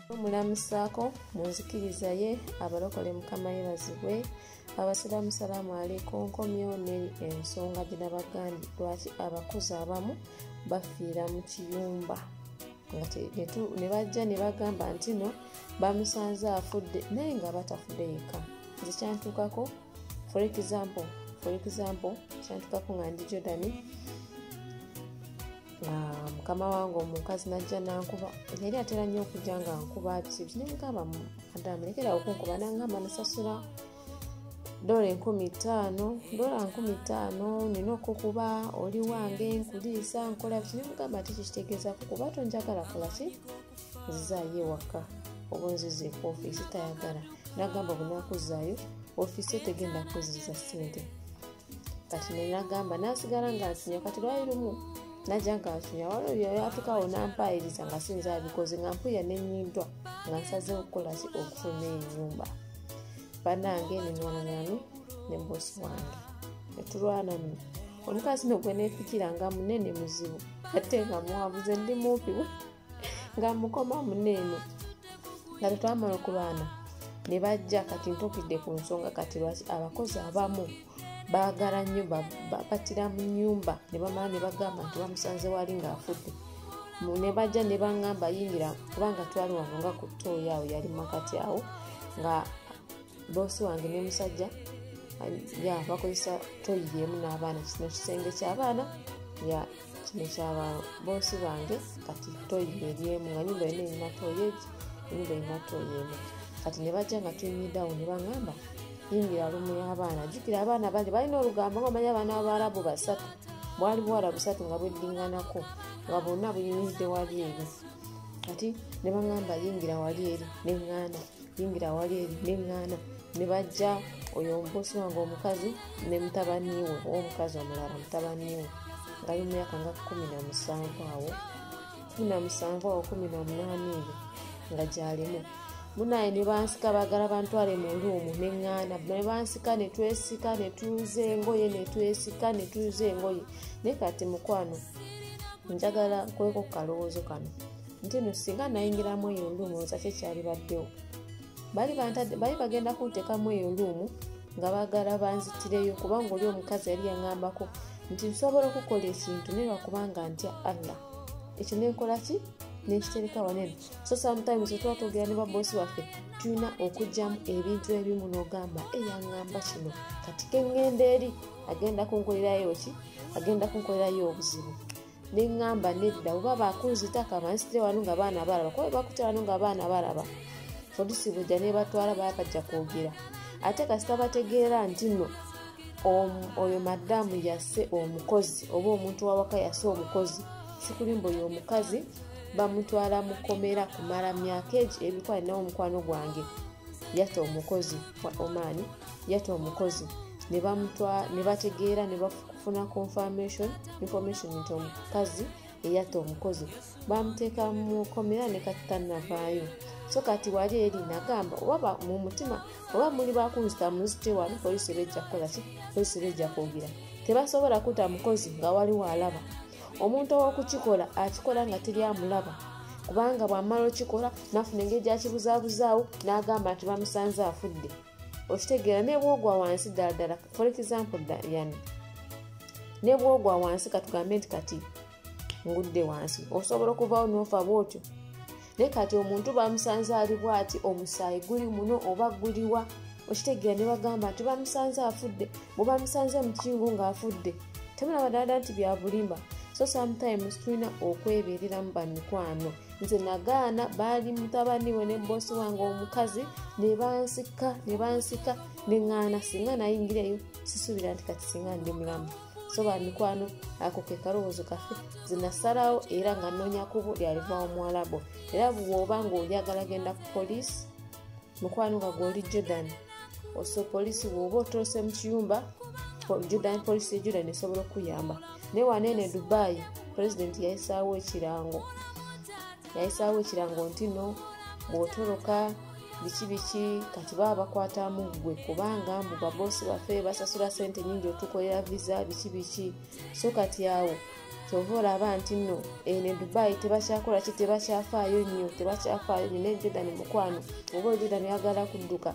Mulamusaako munzikiriza ye abalokole mukama yebazibwe abasiraamu salaamu aleikum nkomyo neri ensonga gye nabagambye lwaki abakozi abamu bafiira mu kiyumba ne bajja ne bagamba nti no bamusanze afudde naye nga batafudde yekka. Nze kyantukako for example kyantukako nga ndi Jordan mukama wange omukazi najja nankuba yali atera nnyo okujja nga nkuba bisibu nemugamba adamu lekera okunkuba nangamba nasasula $15,000 nina okukuba oli wange nkuliisa nkola biki nemugamba ati kikitegeeza kukuba tonjagala kolaki nzizaayo ewaka oba nzizeeko ofiisi tayagala nagamba bunakuzaayo ofiisi tegenda kuziriza ssente kati nenagamba nasigala nga nsinya kati lwali lumu najja nga nsinya waliwo yatukawo nampayiriza nga sinza abikoze nga mpuya nenyindwa nga nsazeewo okukolaki okufuna ennyumba banange nenwanananu ne bosi wange netulwana nno omukazi nogwe nefikira nga munene muzibu ate nga muwabuze ndi mupi nga mukoma munene nga tetwamala okulwana ne bajja kati ntokidde ku nsonga kati lwaki abakozi abamu baagala nnyo batira mu nnyumba ne bamala ne bagamba nti bamusanze wali ng'afudde ne bajja ne baŋŋamba yingira kubanga twali wano nga ku ttooyi awo yali makati awo nga bosi wange ne musajja bakozesa ttooyi yemu n'abaana kino kisenge ky'abaana kino kyaba bosi bange kati ttooyi eryemu nga nyumba yonna erina ttooyi egi enyumba erina ttooyi emu kati ne bajja nga tuyimiriddeawo ne baŋŋamba yingira lumu y'abaana jjukira abaana bali balina olugambo ng'omanyi abaana b'Abarabu 3 bwali buwala 3 nga bweddinganako nga bonna buyimiridde wali eri kati ne baŋŋamba yingira wali eri neŋŋaana yingira wali eri neŋŋaana ne bajja oyo omubosi wange omukazi ne mutabaniwe omukazi omulala mutabaniwe nga ali mu myaka nga 17 awo 18 eyo nga gyalimu munaye ne bansika baagala bantwale mu luumu neŋŋaana ne bansika ne twesika ne tuuza engoye ne twesika ne tuuza engoye naye kati mukwano njagala nkweko ku kalowoozo kano nti no singa nayingiramu eyo luumu oza kyekyali baddewo bali bagenda kunteekamu eyo luumu nga baagala banzitireyo kubanga oli omukazi yali yaŋŋambako nti nsobola okukola ekintu naye lwakubanga ntya Allah ekyo nenkola ki nekitereka wanene so sometimes tuba twogera ne babosi waffe tulina okugyamu ebintu ebimu n'ogamba eyaŋŋamba kino kati keŋŋenda eri agenda kunkolerayo ki agenda kunkolerayo obuzibu neŋŋamba nedda oba bakunzita kamansitire wano nga baana balaba kuba bakutya wano nga baana balaba polisi bujja ne batwala bajja kwogera ate kasita bategeera nti nno oyo maddamu yasse omukozi oba omuntu wawaka yasse omukozi sikulimba oyo omukazi bamutwala mu kkomera kumala myaka egi ebikwali nawo omukwano gwange yatta omukozi wa Oman yatta omukozi ne bategeera ne bafuna information nti omukazi eyatta omukozi bamuteeka mu kkomera ne kati tannavaayo so kati wali eri nagamba oba mu mutima oba muli bakunzita muzite wano polisi bejja kukola ki polisi bejja kwogera tebasobola kutta mukozi nga waliwo alaba omuntu ow'okukikola akikola nga teri amulaba kubanga bw'amala okikola nafuna engeri gy'akibuzaabuzaawo n'agamba nti bamusanze afudde okitegeera ne bwogwa wansi ddala for example yani ne bwogwa wansi katugambe nti kati ngudde wansi osobola okuvaawo n'ofa bwotyo naye kati omuntu bamusanze ali bw'ati omusaayi guli muno oba guliwa okitegeera ne bagamba nti bamusanze afudde bwe bamusanze mu kiyungu ng'afudde temulaba ddala nti bya bulimba so sometimes tulina okwebeereramu bamikwano nze nagaana baali mutabaniwe ne bosi wange omukazi ne bansika neŋŋaana singa nayingireyo sisuubira nti kati singa ndi mulamu so bamikwano ako ke kalowoozo kaffe zinasalawo era nga nnoonya kubo lyalivawo Mwalabo era bw'oba ng'oyagala genda ku polisi mukwano nga gw'oli Jordan oso polisi bw'oba otoose mu kiyumba Jordan polisi Jordan esobola okuyamba ne wanene Dubai president yayisaawo ekirango nti no bw'otoloka biki kati baba bakwatamu gwe kubanga mu babosi baffe basasula sente nyingi otukolera visa biki so kati awo kyova olaba nti nno ne Dubai tebakyakola ki tebakyafaayo nnyo ne Jordan mukwano oba Jordan yagala kudduka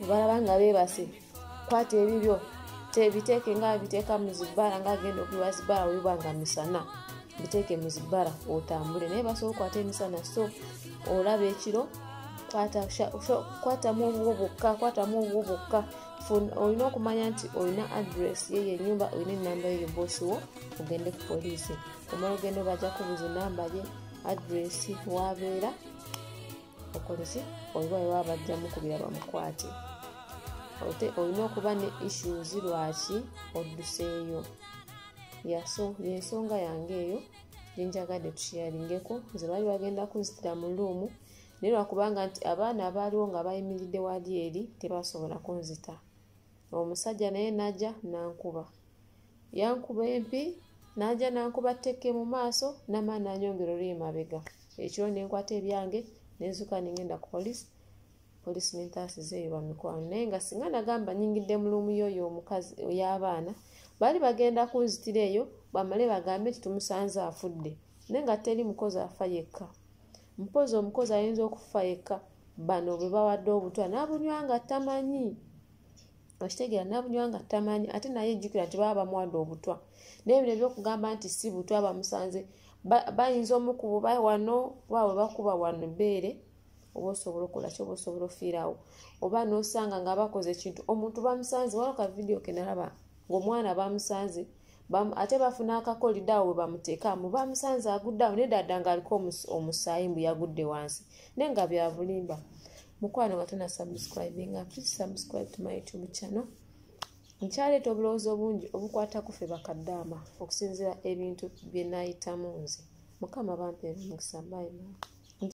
balaba nga beebase kwata ebibyo biteeke nga biteeka mu zibbala nga agenda okuyiwa zibbala webanga misana biteeke mu zibbala otambule naye basobola okwata emisana so olaba ekiro kwatamu obwo bwokka olina okumanya nti olina address ye ennyumba olina enamba yeyo boosi wo ogende ku poliisi omala ogenda bajja kubuza enamba ye address wabeera okolesi oba baba bajjamu kubira bamukwate olina okuba ne issues lwaki odduseeyo yaso yensonga yange eyo gyenjagadde tusharingeko nze bali bagenda kunzitira mu luumu naye lwakubanga nti abaana abaaliwo nga bayimiridde wali eri tebasobola kunzita omusajja naye najja yankuba empi najja nankuba tteke mu maaso n'amaani nanyongera oluli mabega ekiro nenkwata ebyange nenzuka nengenda ku poliisi nentaasizeeyo bamikwano naye nga singa nagamba nyingidde mu luumu yoyo omukazi y'abaana bali bagenda kunzitira eyo bamale bagambe nti tumusanze afudde naye nga teri mukozi afa yekka mpozi omukozi ayinza okufa yekka bano bwe bawadde obutwa n'abunywa nga tamanyi okitegeera n'abunywa nga tamanyi ate naye ejjukira nti baba bamuwadde obutwa naye bino ebyokugamba nti si butwa bamusanze bayinza omukuba wano bawe bakuba wano bbeere oba osobola okukola ki oba osobola ofiirawo oba n'osanga nga bakoze ekintu omuntu bamusanze waloka vidiyo kenalaba ng'omwana bamusanze ate bafuna akakolida awo bamuteekamu bamusanze aguddeawo nedadda ng'aliko omusaayi mbu yagudde wansi naye nga byabulimba mukwano nga tona subscribinga please subscribe to my YouTube channel nkyaleeta obulowoozi obungi obukwata ku ffe bakaddaama okusinziira ebintu bye naayitamu nze mukama bampeera omukisa bye